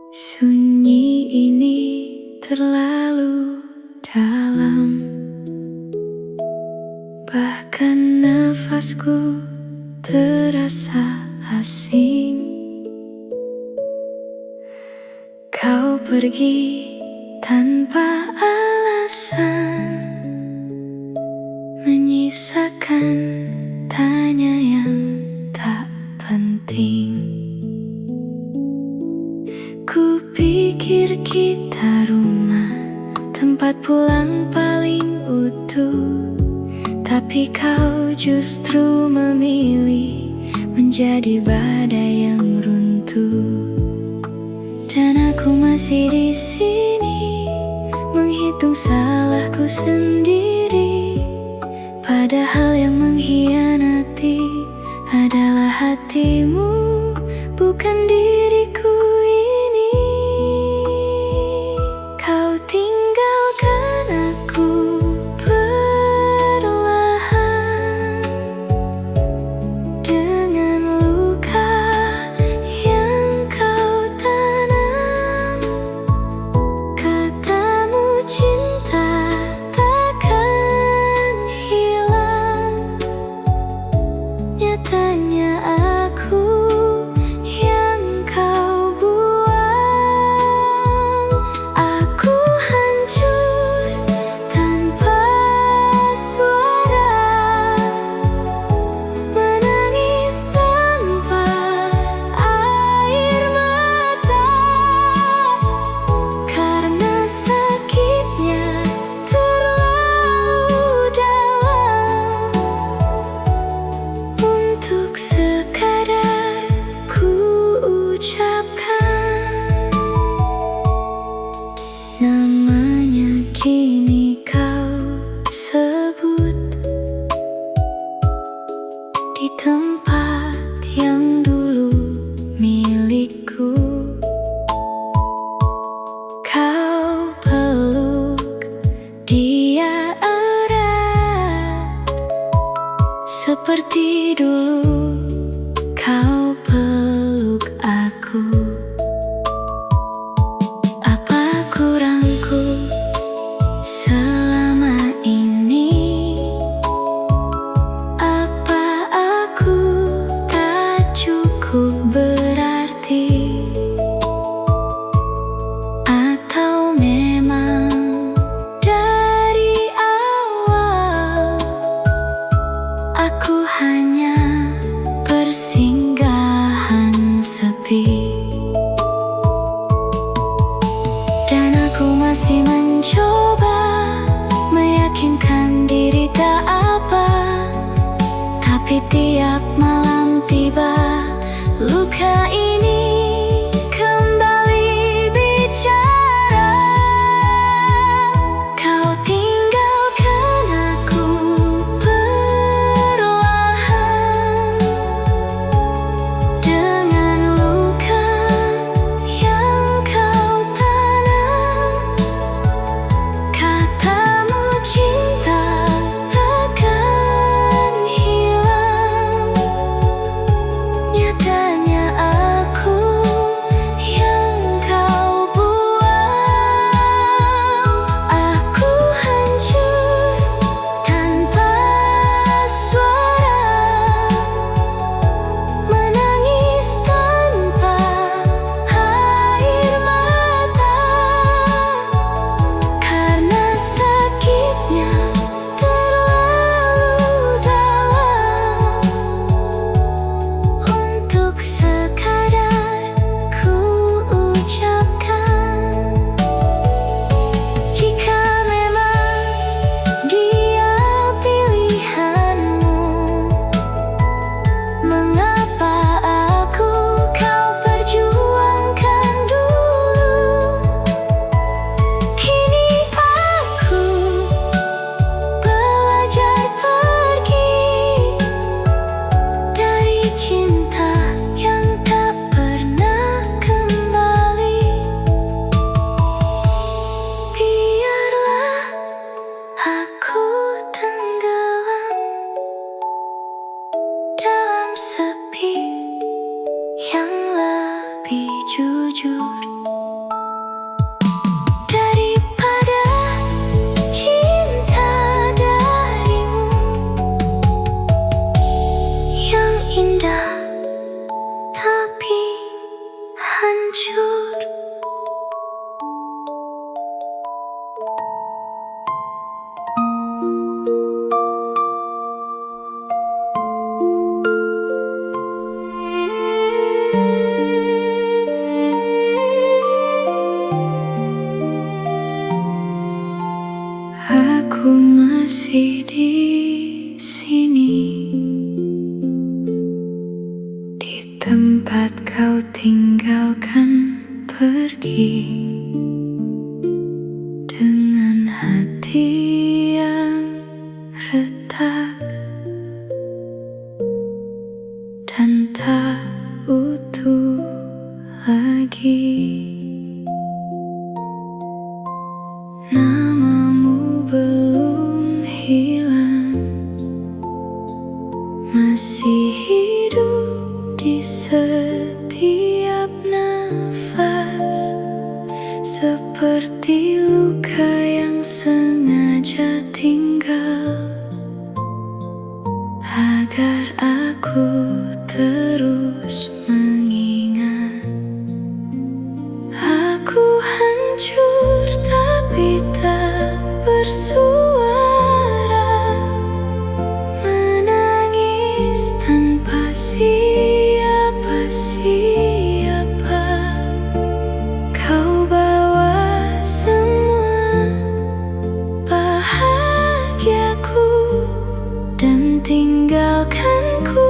Sunyi ini terlalu dalam, bahkan nafasku terasa asing. Kau pergi tanpa alasan, menyisakan tanya yang tak penting. Ku pikir kita rumah, tempat pulang paling utuh, tapi kau justru memilih menjadi badai yang runtuh. Dan aku masih di sini, menghitung salahku sendiri, padahal yang mengkhianati adalah hatimu, bukan diriku ini. Kau tinggalkan aku perlahan, dengan luka yang kau tanam. Katamu cinta takkan hilang, nyatanya aku yang kau buang. Aku hancur tanpa suara, menangis tanpa air mata, karena sakitnya terlalu dalam untuk sekadar ku ucapkan. Namanya kini kau sebut di tempat yang dulu milikku. Kau peluk dia erat, seperti dulu kau peluk aku. Apa kurangku selama ini? Apa aku tak cukup berarti? Atau memang dari awal aku hanya persinggahan sepi? Dan aku masih mencoba meyakinkan diri tak apa, tapi tiap malam tiba, luka ini kembali bicara. Kau tinggalkan aku perlahan, dengan luka yang kau tanam. Katamu cinta takkan hilang, nyatanya aku yang kau buang. Aku hancur tanpa suara, menangis tanpa air mata, karena sakitnya terlalu dalam untuk sekadar ku ucapkan. Jika memang dia pilihanmu, mengapa aku kau perjuangkan dulu? Kini aku belajar pergi dari cinta yang tak pernah kembali. Biarlah aku tenggelam dalam sepi yang lebih jujur. hancur. Aku masih di sini, di tempat kau tinggalkan pergi, dengan hati yang retak dan tak utuh lagi. Namamu belum hilang, masih hidup di setiap nafas, seperti luka yang sengaja tinggal agar aku terus mengingat. Aku hancur tapi tak bersuara, menangis tanpa siapa-siapa. Kau bawa semua bahagiaku dan tinggalkanku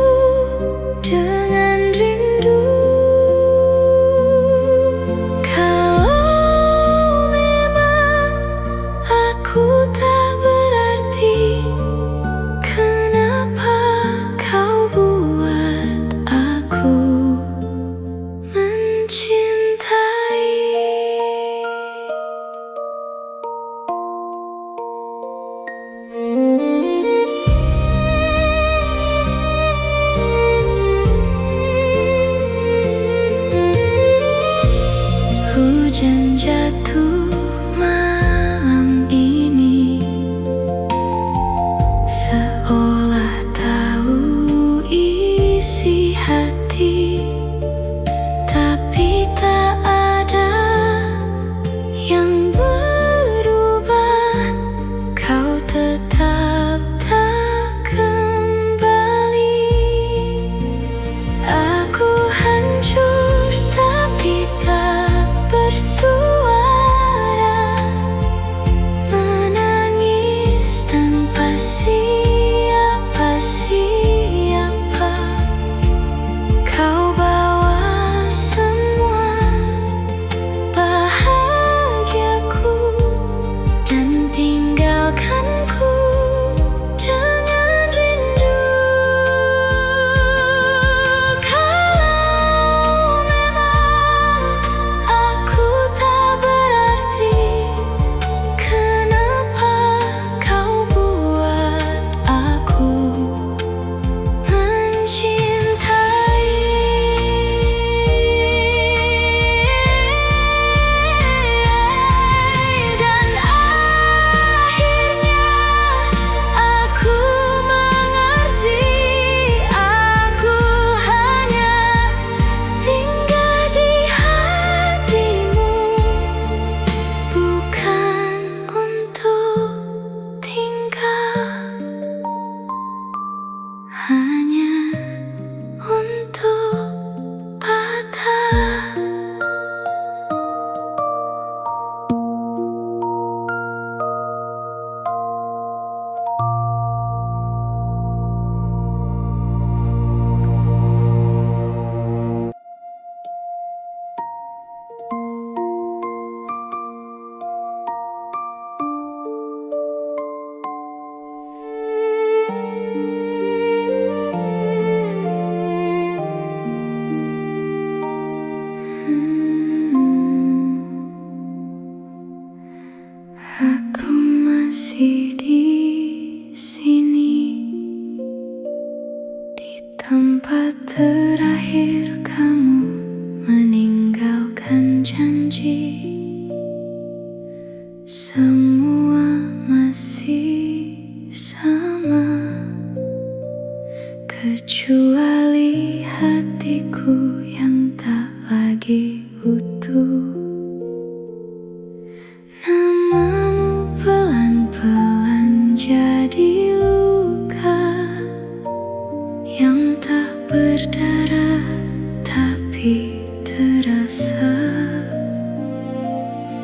terasa.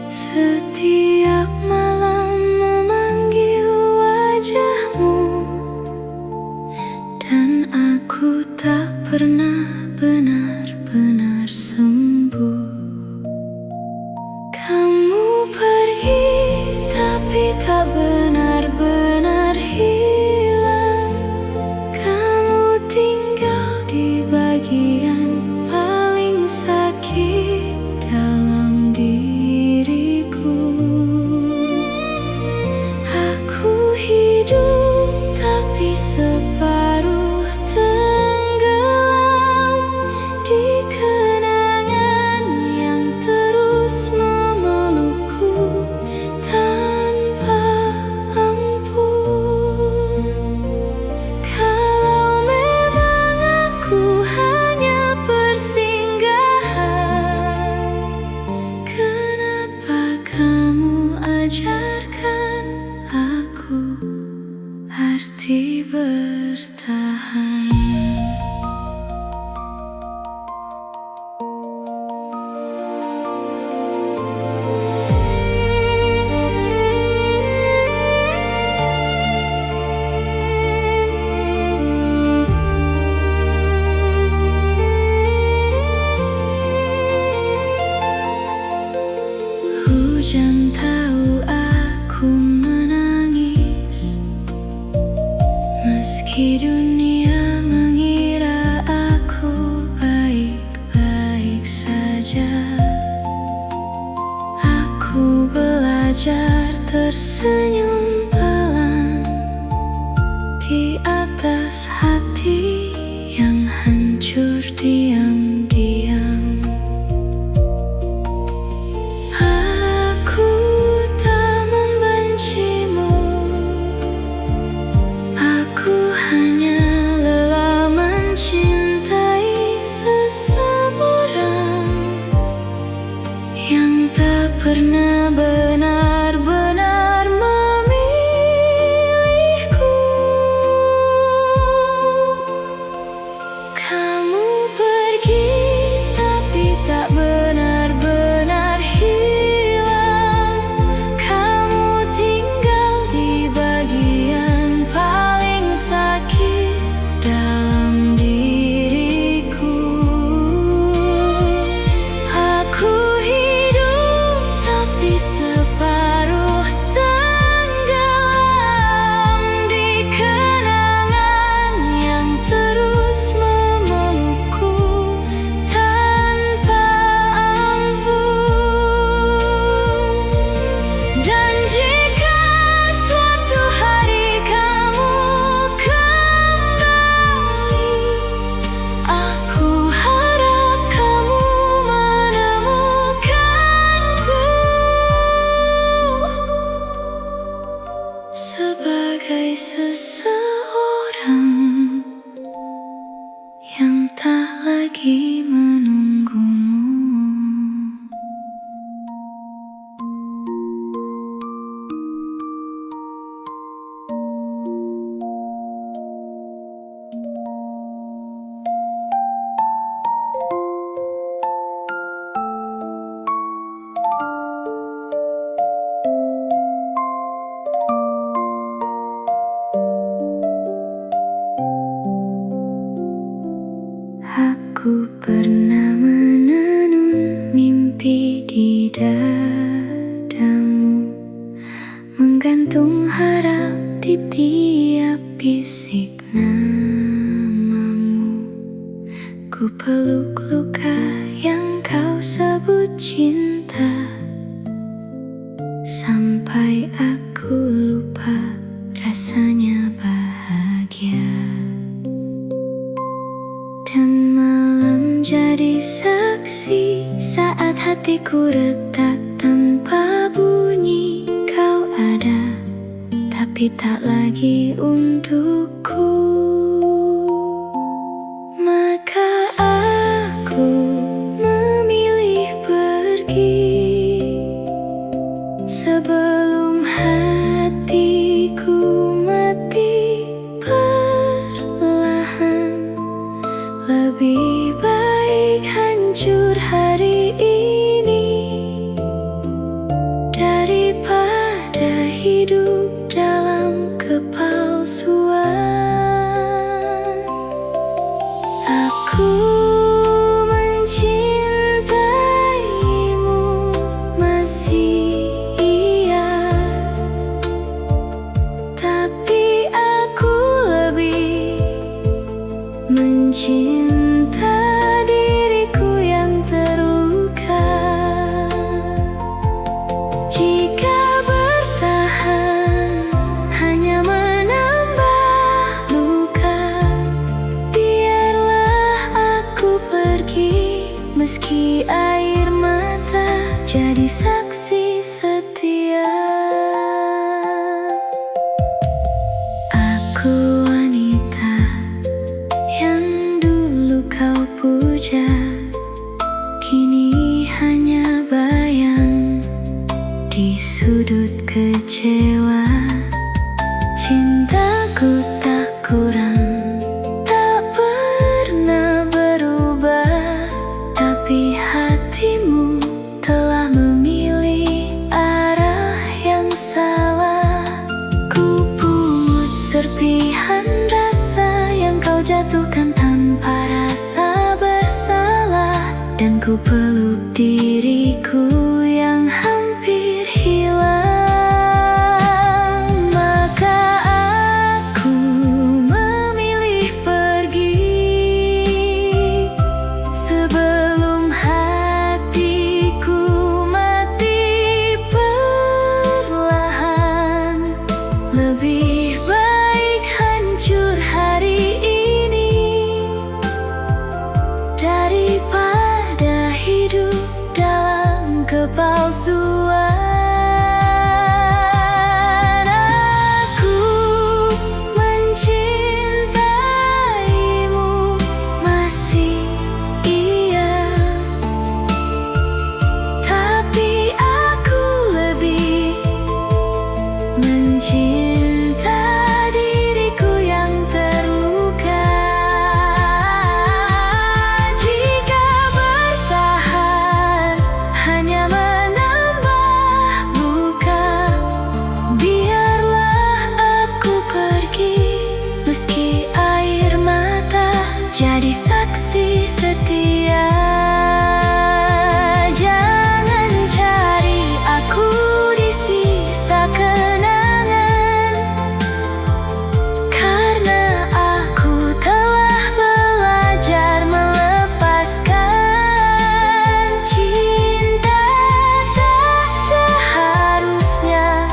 Setiap malam memanggil wajahmu, dan aku tak pernah benar-benar sembuh. Kamu pergi tapi tak benar-benar hilang. Kamu tinggal di bagian paling sakit dalam diriku. Aku hidup tapi separuh tenggelam di kenangan yang terus memelukku tanpa ampun. Kalau memang aku hanya persinggahan, kenapa kamu ajarkan aku arti bertahan? Hujan tahu aku menangis, meski dunia mengira aku baik-baik saja. Aku belajar tersenyum pelan di atas hati yang hancur diam-diam. Aku tak membencimu, aku hanya lelah mencintai seseorang yang tak pernah benar-benar memilihku. Kamu pergi tapi tak benar-benar hilang. Kamu tinggal di bagian paling sakit dalam diriku. Aku hidup tapi separuh tenggelam di kenangan yang terus memelukku tanpa ampun. Dan jika suatu hari kamu kembali, aku harap kamu menemukanku sebagai seseorang yang tak lagi menunggumu. Aku pernah menenun mimpi di dadamu, menggantung harap di tiap bisik namamu. Ku peluk luka yang kau sebut cinta, sampai aku lupa rasanya bahagia. Dan malam jadi saksi saat hatiku retak tanpa bunyi. Kau ada, tapi tak lagi untukku. Maka aku memilih pergi sebelum hatiku mati perlahan. Lebih baik hancur hancur hari ini daripada hidup dalam kepalsuan. Aku mencintaimu masih iya, tapi aku lebih mencinta diriku yang terluka. Jika bertahan hanya menambah luka, biarlah aku pergi meski air mata jadi saksi setia. Aku wanita yang dulu kau puja, kini hanya bayang di sudut kecewa. Cintaku tak kurang, tak pernah berubah, tapi hatimu telah memilih arah yang salah. Ku pungut serpihan rasa yang kau jatuhkan tanpa rasa bersalah, dan ku peluk diriku yang hampir hilang. Maka aku memilih pergi sebelum hatiku mati perlahan. Lebih baik hancur hari ini daripada hidup dalam kepalsuan. Aku mencintaimu masih iya, tapi aku lebih mencinta diriku yang terluka. Jika bertahan hanya menambah luka, biarlah aku pergi meski air mata jadi saksi setia. Jangan cari aku di sisa kenangan, karena aku telah belajar melepaskan. Cinta tak seharusnya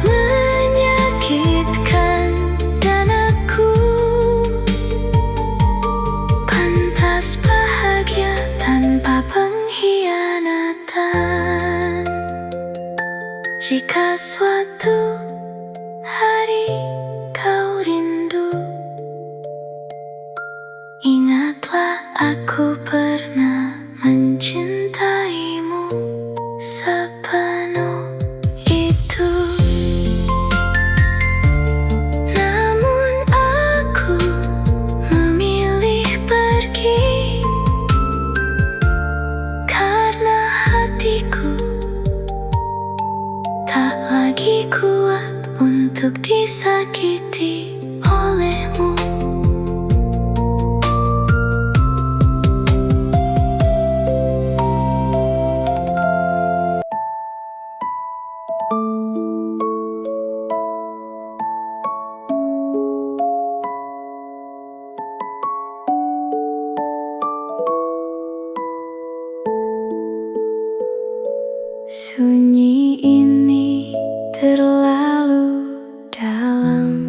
menyakitkan, dan aku pantas bahagia tanpa pengkhianatan. Jika suatu hari kau rindu, ingatlah aku pernah mencintaimu sepenuh itu. Namun aku memilih pergi karena hatiku tak lagi kuat untuk disakiti olehmu. Sunyi ini terlalu dalam,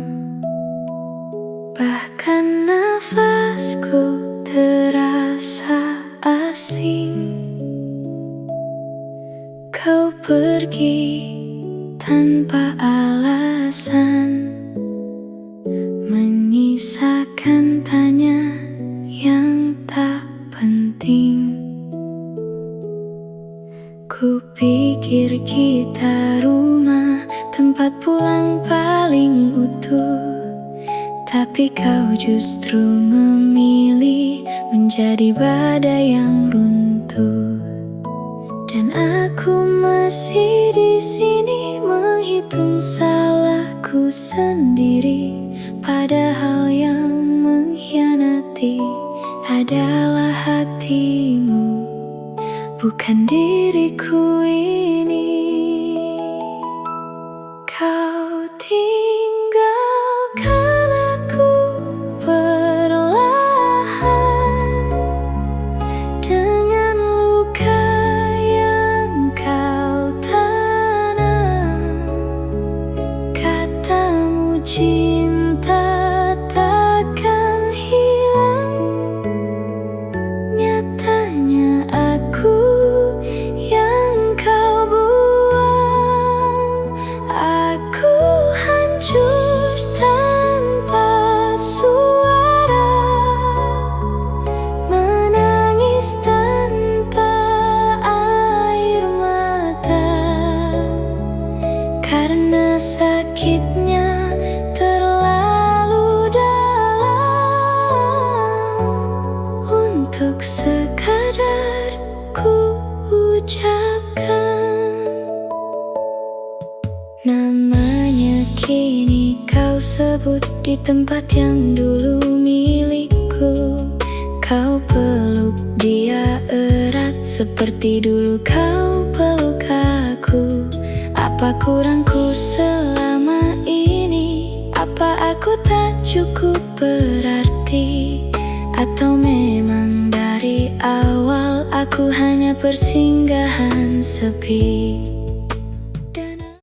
bahkan nafasku terasa asing. Kau pergi tanpa alasan, menyisakan tanya yang tak penting. Ku pikir kita rumah, tempat pulang paling utuh, tapi kau justru memilih menjadi badai yang runtuh. Dan aku masih di sini menghitung salahku sendiri, padahal yang mengkhianati adalah hatimu, bukan diriku ini. Kau tinggalkan aku perlahan dengan luka yang kau tanam. Katamu cinta takkan hilang, nyatanya aku yang kau buang. Aku hancur tanpa suara, menangis tanpa air mata, karena sakitnya terlalu dalam untuk sekadar ku ucapkan. Namanya kini kau sebut di tempat yang dulu milikku. Kau peluk dia erat seperti dulu kau peluk aku. Apa kurangku selama ini? Apa aku tak cukup berarti? Atau memang dari awal aku hanya persinggahan sepi?